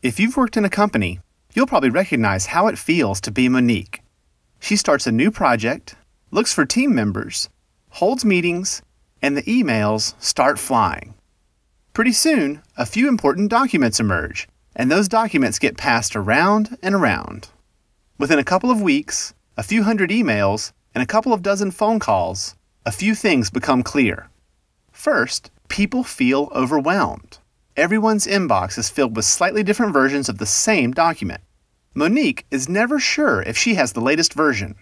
If you've worked in a company, you'll probably recognize how it feels to be Monique. She starts a new project, looks for team members, holds meetings, and the emails start flying. Pretty soon, a few important documents emerge, and those documents get passed around and around. Within a couple of weeks, a few hundred emails, and a couple of dozen phone calls, a few things become clear. First, people feel overwhelmed. Everyone's inbox is filled with slightly different versions of the same document. Monique is never sure if she has the latest version.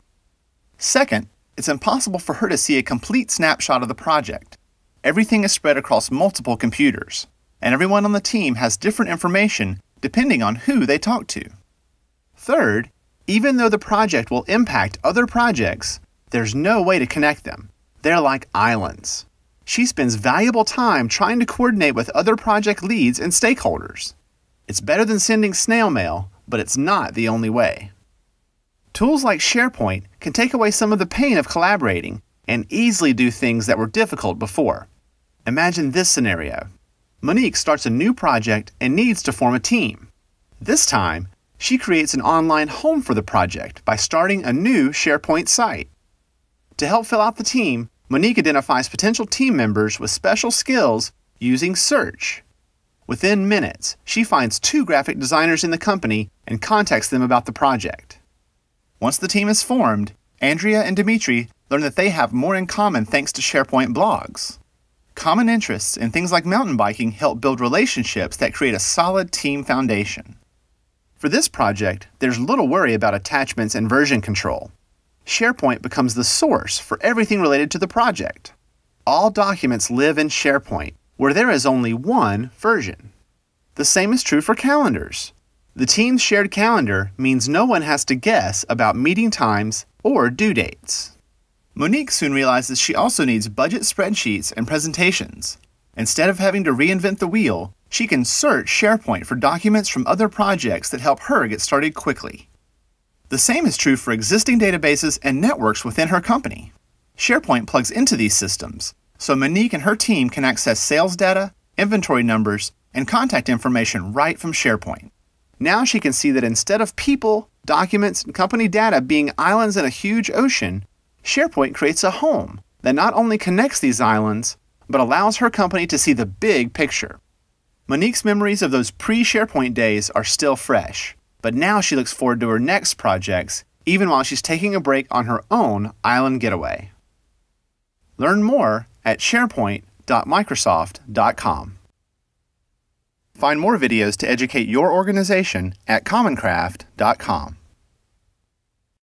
Second, it's impossible for her to see a complete snapshot of the project. Everything is spread across multiple computers, and everyone on the team has different information depending on who they talk to. Third, even though the project will impact other projects, there's no way to connect them. They're like islands. She spends valuable time trying to coordinate with other project leads and stakeholders. It's better than sending snail mail, but it's not the only way. Tools like SharePoint can take away some of the pain of collaborating and easily do things that were difficult before. Imagine this scenario. Monique starts a new project and needs to form a team. This time, she creates an online home for the project by starting a new SharePoint site. To help fill out the team, Monique identifies potential team members with special skills using search. Within minutes, she finds 2 graphic designers in the company and contacts them about the project. Once the team is formed, Andrea and Dimitri learn that they have more in common thanks to SharePoint blogs. Common interests in things like mountain biking help build relationships that create a solid team foundation. For this project, there's little worry about attachments and version control. SharePoint becomes the source for everything related to the project. All documents live in SharePoint, where there is only one version. The same is true for calendars. The team's shared calendar means no one has to guess about meeting times or due dates. Monique soon realizes she also needs budget spreadsheets and presentations. Instead of having to reinvent the wheel, she can search SharePoint for documents from other projects that help her get started quickly. The same is true for existing databases and networks within her company. SharePoint plugs into these systems, so Monique and her team can access sales data, inventory numbers, and contact information right from SharePoint. Now she can see that instead of people, documents, and company data being islands in a huge ocean, SharePoint creates a home that not only connects these islands, but allows her company to see the big picture. Monique's memories of those pre-SharePoint days are still fresh, but now she looks forward to her next projects, even while she's taking a break on her own island getaway. Learn more at sharepoint.microsoft.com. Find more videos to educate your organization at commoncraft.com.